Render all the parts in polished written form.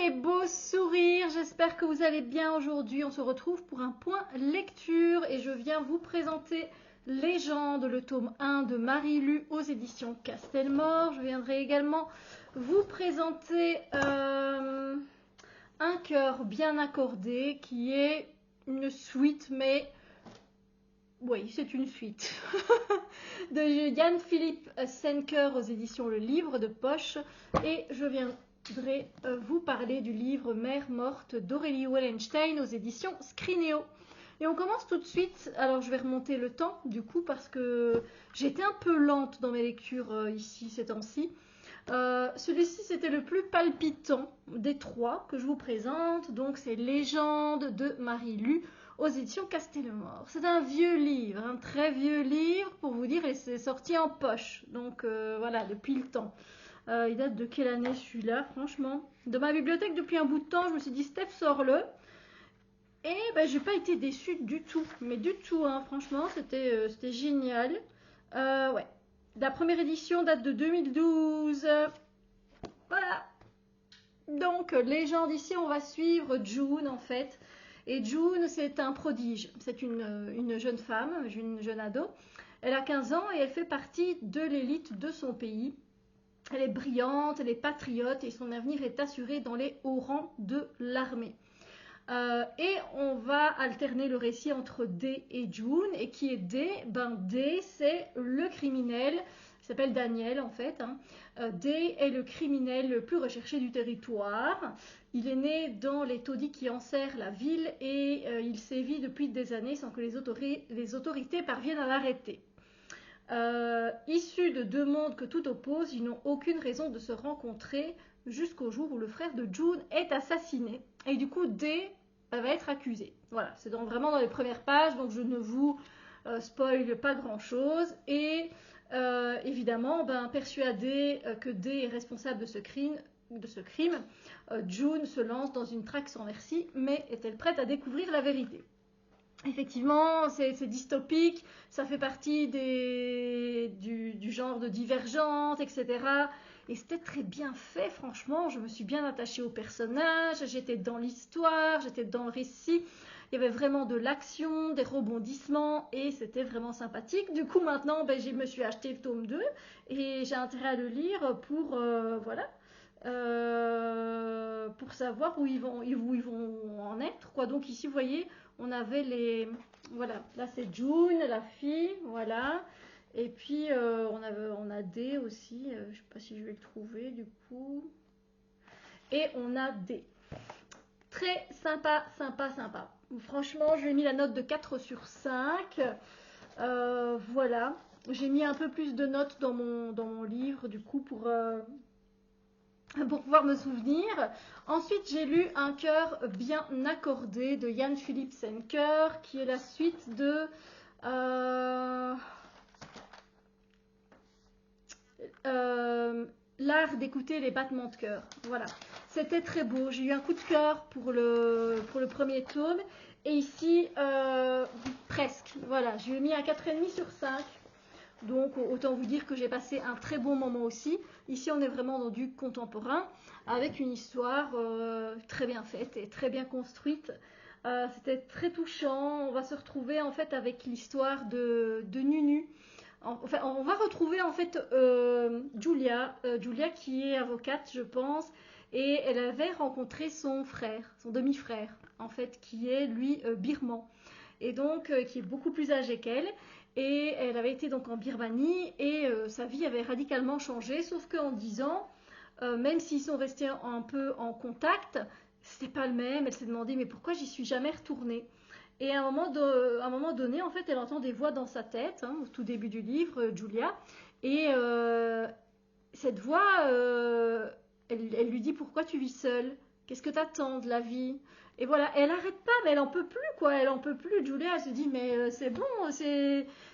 mes beaux sourires, j'espère que vous allez bien aujourd'hui. On se retrouve pour un point lecture et je viens vous présenter Légende, le tome 1 de Marie-Lu aux éditions Castelmore. Je viendrai également vous présenter un cœur bien accordé qui est une suite, mais oui, c'est une suite de Jan-Philippe Senker aux éditions Le Livre de Poche. Et je viendrai vous parler du livre Mère morte d'Aurélie Wallenstein aux éditions Scrinéo. Et on commence tout de suite. Alors je vais remonter le temps du coup parce que j'étais un peu lente dans mes lectures ici ces temps-ci. Celui-ci c'était le plus palpitant des trois que je vous présente. Donc c'est Légende de Marie-Lu aux éditions Castelmore. C'est un vieux livre, un très vieux livre pour vous dire, et c'est sorti en poche. Donc voilà, depuis le temps. Il date de quelle année celui-là, franchement? De ma bibliothèque depuis un bout de temps, je me suis dit Steph, sors-le. Et ben, j'ai pas été déçue du tout, mais du tout, hein. Franchement, c'était génial. Ouais. La première édition date de 2012. Voilà. Donc, légende ici, on va suivre June en fait. Et June, c'est un prodige. C'est une jeune femme, une jeune ado. Elle a 15 ans et elle fait partie de l'élite de son pays. Elle est brillante, elle est patriote et son avenir est assuré dans les hauts rangs de l'armée. Et on va alterner le récit entre Day et June. Et qui est Day? Ben Day, c'est le criminel. Il s'appelle Daniel en fait. Day est le criminel le plus recherché du territoire. Il est né dans les taudis qui enserrent la ville et il sévit depuis des années sans que les autorités parviennent à l'arrêter. Issus de deux mondes que tout oppose, ils n'ont aucune raison de se rencontrer jusqu'au jour où le frère de June est assassiné. Et du coup, Day va être accusé. Voilà, c'est vraiment dans les premières pages, donc je ne vous spoil pas grand-chose. Et évidemment, persuadé que Day est responsable de ce crime, June se lance dans une traque sans merci, mais est-elle prête à découvrir la vérité? Effectivement, c'est dystopique, ça fait partie du genre de Divergente, etc. Et c'était très bien fait, franchement, je me suis bien attachée au personnage, j'étais dans l'histoire, j'étais dans le récit. Il y avait vraiment de l'action, des rebondissements et c'était vraiment sympathique. Du coup, maintenant, je me suis acheté le tome 2 et j'ai intérêt à le lire pour, voilà, pour savoir où ils vont en être, quoi. Donc ici, vous voyez, on avait les... Voilà, là c'est June, la fille, voilà. Et puis on a D aussi, je ne sais pas si je vais le trouver du coup. Et on a D. Très sympa, sympa, sympa. Franchement, je lui ai mis la note de 4 sur 5. Voilà. J'ai mis un peu plus de notes dans mon livre du coup pour pouvoir me souvenir. Ensuite, j'ai lu Un cœur bien accordé de Jan-Philippe Senker, qui est la suite de L'art d'écouter les battements de cœur. Voilà, c'était très beau. J'ai eu un coup de cœur pour le premier tome. Et ici, presque. Voilà, je lui ai mis un 4,5 sur 5. Donc autant vous dire que j'ai passé un très bon moment aussi. Ici on est vraiment dans du contemporain avec une histoire très bien faite et très bien construite. C'était très touchant. On va se retrouver en fait avec l'histoire de Nunu. Enfin, on va retrouver en fait Julia qui est avocate je pense. Et elle avait rencontré son frère, son demi-frère en fait, qui est lui birman. Et donc qui est beaucoup plus âgé qu'elle. Et elle avait été donc en Birmanie et sa vie avait radicalement changé, sauf qu'en 10 ans, même s'ils sont restés un peu en contact, c'était pas le même. Elle s'est demandé mais pourquoi j'y suis jamais retournée. Et à un moment donné, en fait, elle entend des voix dans sa tête, au tout début du livre, Julia, et cette voix, elle lui dit pourquoi tu vis seule? Qu'est-ce que t'attends de la vie? Et voilà, elle arrête pas, mais elle en peut plus, quoi. Elle en peut plus. Julia, elle se dit, mais c'est bon,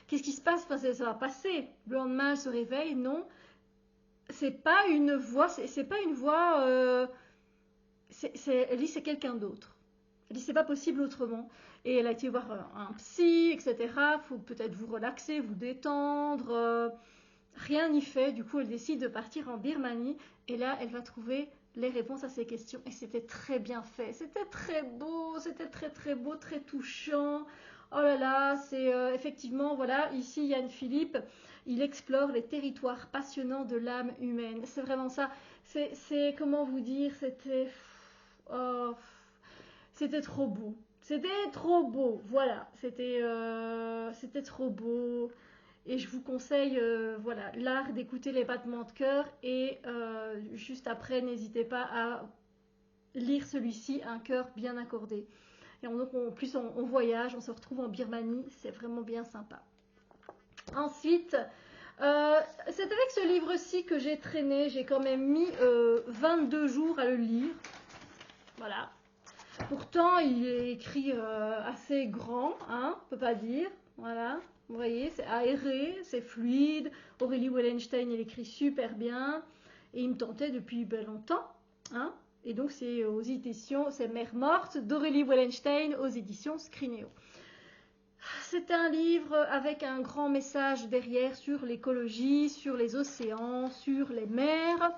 qu'est-ce qui se passe? Enfin, ça va passer. Le lendemain, elle se réveille, non. C'est pas une voix, c'est pas une voix. Elle dit, c'est quelqu'un d'autre. Elle dit, c'est pas possible autrement. Et elle a été voir un psy, etc. Faut peut-être vous relaxer, vous détendre. Rien n'y fait. Du coup, elle décide de partir en Birmanie. Et là, elle va trouver les réponses à ces questions. Et c'était très bien fait, c'était très beau, c'était très beau, très touchant. Oh là là, c'est effectivement, voilà, ici Yann Philippe, il explore les territoires passionnants de l'âme humaine. C'est vraiment ça. C'est comment vous dire, oh, c'était trop beau. C'était trop beau, voilà. C'était trop beau. Et je vous conseille, voilà, l'art d'écouter les battements de cœur. Et juste après, n'hésitez pas à lire celui-ci, Un cœur bien accordé. Et donc, en plus, on voyage, on se retrouve en Birmanie. C'est vraiment bien sympa. Ensuite, c'est avec ce livre-ci que j'ai traîné. J'ai quand même mis 22 jours à le lire. Voilà. Pourtant, il est écrit assez grand, hein, on peut pas dire. Voilà, vous voyez, c'est aéré, c'est fluide. Aurélie Wallenstein, elle écrit super bien. Et il me tentait depuis longtemps, hein. Et donc, c'est aux éditions, c'est Mère morte d'Aurélie Wallenstein aux éditions Scrinéo. C'est un livre avec un grand message derrière sur l'écologie, sur les océans, sur les mers.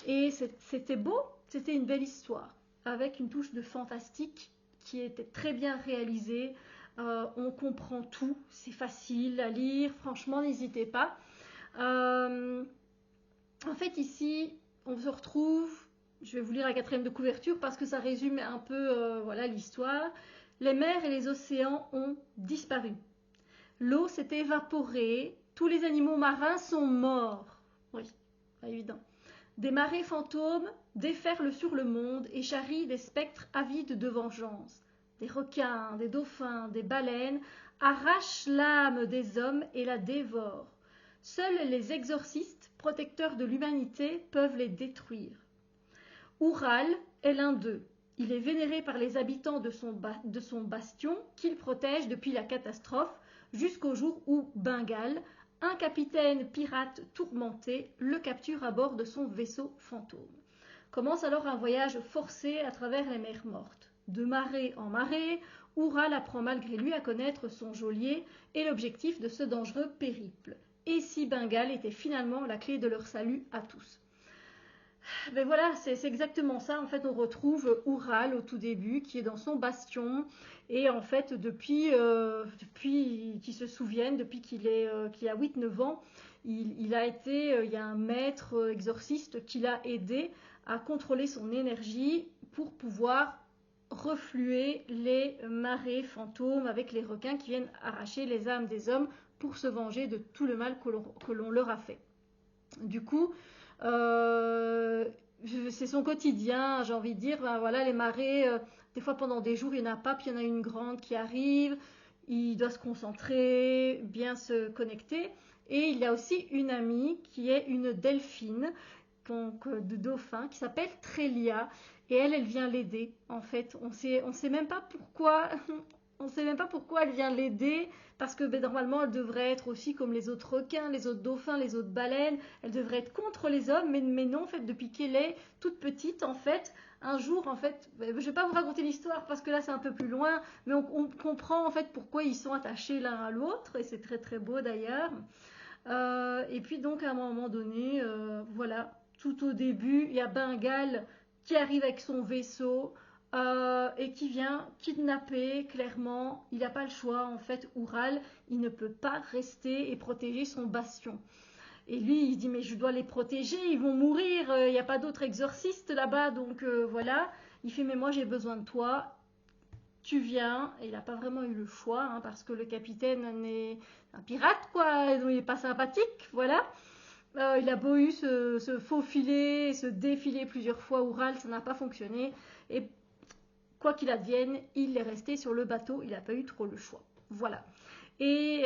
Et c'était beau, c'était une belle histoire, avec une touche de fantastique qui était très bien réalisée. On comprend tout, c'est facile à lire, franchement, n'hésitez pas. En fait, ici, on se retrouve, je vais vous lire la 4e de couverture parce que ça résume un peu voilà, l'histoire. Les mers et les océans ont disparu. L'eau s'est évaporée, tous les animaux marins sont morts. Oui, pas évident. Des marées fantômes déferlent sur le monde et charrient des spectres avides de vengeance. Des requins, des dauphins, des baleines arrachent l'âme des hommes et la dévorent. Seuls les exorcistes, protecteurs de l'humanité, peuvent les détruire. Oural est l'un d'eux. Il est vénéré par les habitants de son bastion qu'il protège depuis la catastrophe jusqu'au jour où Bengale, un capitaine pirate tourmenté, le capture à bord de son vaisseau fantôme. Commence alors un voyage forcé à travers les mers mortes. De marée en marée, Oural apprend malgré lui à connaître son geôlier et l'objectif de ce dangereux périple. Et si Bengale était finalement la clé de leur salut à tous. Ben voilà, c'est exactement ça. En fait, on retrouve Oural au tout début, qui est dans son bastion. Et en fait, depuis qu'il se souvienne, depuis qu'il a 8-9 ans, il y a un maître exorciste qui l'a aidé à contrôler son énergie pour pouvoir refluer les marées fantômes avec les requins qui viennent arracher les âmes des hommes pour se venger de tout le mal que l'on leur a fait. Du coup, c'est son quotidien, j'ai envie de dire. Ben voilà, les marées, des fois pendant des jours, il n'y en a pas, puis il y en a une grande qui arrive. Il doit se concentrer, bien se connecter. Et il y a aussi une amie qui est une delphine, donc de dauphin, qui s'appelle Trélia. Et elle vient l'aider, en fait. On sait même pas pourquoi. On ne sait même pas pourquoi elle vient l'aider, parce que normalement elle devrait être aussi comme les autres requins, les autres dauphins, les autres baleines, elle devrait être contre les hommes, mais non, en fait, depuis qu'elle est toute petite, en fait, un jour, en fait, je ne vais pas vous raconter l'histoire parce que là c'est un peu plus loin, mais on comprend en fait pourquoi ils sont attachés l'un à l'autre, et c'est très beau d'ailleurs. Et puis donc à un moment donné, voilà, tout au début, il y a Bengale qui arrive avec son vaisseau, et qui vient kidnapper, clairement. Il n'a pas le choix, en fait. Oural, il ne peut pas rester et protéger son bastion. Et lui, il se dit, mais je dois les protéger, ils vont mourir, il n'y a pas d'autres exorcistes là-bas, donc voilà. Il fait, mais moi j'ai besoin de toi, tu viens. Et il n'a pas vraiment eu le choix, hein, parce que le capitaine est un pirate, quoi, donc il n'est pas sympathique, voilà. Il a beau eu se faufiler, se défiler plusieurs fois, Oural, ça n'a pas fonctionné. Et quoi qu'il advienne, il est resté sur le bateau, il n'a pas eu trop le choix. Voilà. Et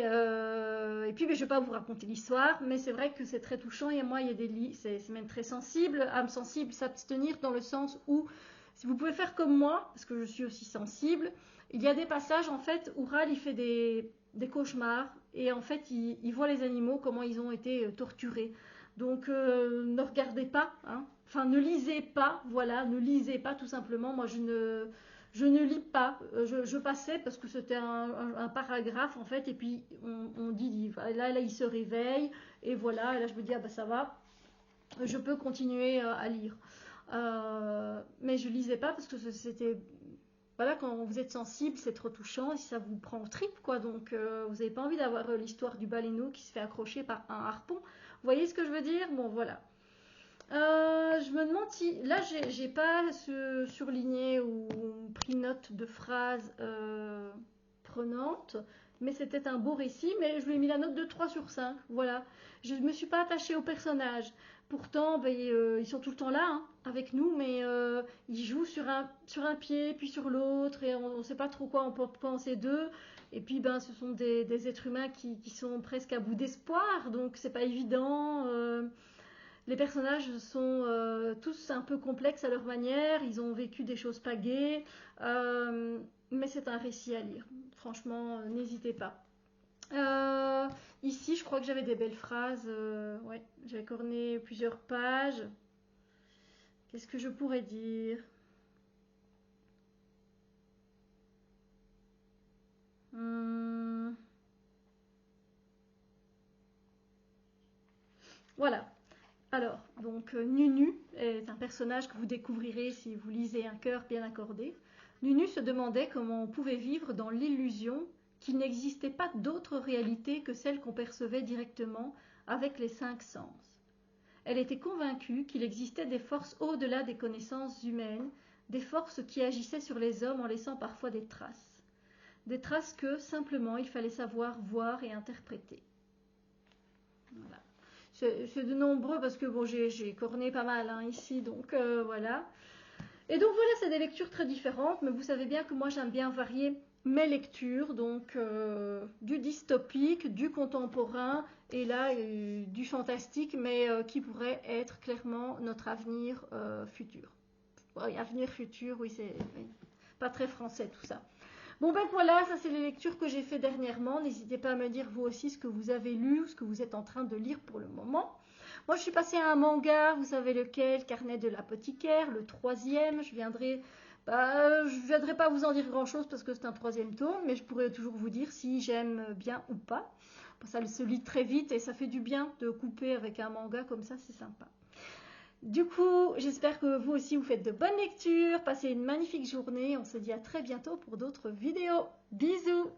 puis, je ne vais pas vous raconter l'histoire, mais c'est vrai que c'est très touchant. Et moi, il y a des livres, c'est même très sensible, âme sensible, s'abstenir dans le sens où, si vous pouvez faire comme moi, parce que je suis aussi sensible, il y a des passages, en fait, où Ral, il fait des cauchemars, et en fait, il voit les animaux, comment ils ont été torturés. Donc, ne regardez pas, hein. Enfin, ne lisez pas, voilà, ne lisez pas tout simplement. Moi, je ne lis pas, je passais parce que c'était un paragraphe en fait, et puis on dit, là il se réveille, et voilà, et là je me dis, ah bah ça va, je peux continuer à lire. Mais je lisais pas parce que c'était... Voilà, quand vous êtes sensible, c'est trop touchant et ça vous prend au tripes, quoi. Donc, vous n'avez pas envie d'avoir l'histoire du baleineau qui se fait accrocher par un harpon. Vous voyez ce que je veux dire? Bon, voilà. Je me demande si... Là, j'ai pas surligné ou pris note de phrases prenantes, mais c'était un beau récit, mais je lui ai mis la note de 3 sur 5. Voilà. Je ne me suis pas attachée aux personnages. Pourtant, ben, ils sont tout le temps là, hein, avec nous, mais ils jouent sur un pied, puis sur l'autre, et on ne sait pas trop quoi on peut penser d'eux. Et puis, ben, ce sont des êtres humains qui sont presque à bout d'espoir, donc c'est pas évident. Les personnages sont tous un peu complexes à leur manière, ils ont vécu des choses pas gaies, mais c'est un récit à lire. Franchement, n'hésitez pas. Euh, Ici, je crois que j'avais des belles phrases. Ouais, j'avais corné plusieurs pages. Qu'est-ce que je pourrais dire? Hum, Voilà. Alors, donc Nunu est un personnage que vous découvrirez si vous lisez Un cœur bien accordé. Nunu se demandait comment on pouvait vivre dans l'illusion qu'il n'existait pas d'autre réalité que celle qu'on percevait directement avec les 5 sens. Elle était convaincue qu'il existait des forces au-delà des connaissances humaines, des forces qui agissaient sur les hommes en laissant parfois des traces. Des traces que, simplement, il fallait savoir voir et interpréter. Voilà. C'est de nombreux parce que bon, j'ai corné pas mal hein, ici, donc voilà. Et donc voilà, c'est des lectures très différentes, mais vous savez bien que moi j'aime bien varier mes lectures, donc du dystopique, du contemporain, et là du fantastique, mais qui pourrait être clairement notre avenir futur. Oui, avenir futur, oui, c'est oui, pas très français tout ça. Bon ben voilà, ça c'est les lectures que j'ai fait dernièrement. N'hésitez pas à me dire vous aussi ce que vous avez lu ou ce que vous êtes en train de lire pour le moment. Moi je suis passée à un manga, vous savez lequel, Carnet de l'apothicaire, le 3e. Je viendrai pas vous en dire grand chose parce que c'est un 3e tome, mais je pourrais toujours vous dire si j'aime bien ou pas. Ça se lit très vite et ça fait du bien de couper avec un manga comme ça, c'est sympa. Du coup, j'espère que vous aussi vous faites de bonnes lectures, passez une magnifique journée, on se dit à très bientôt pour d'autres vidéos. Bisous!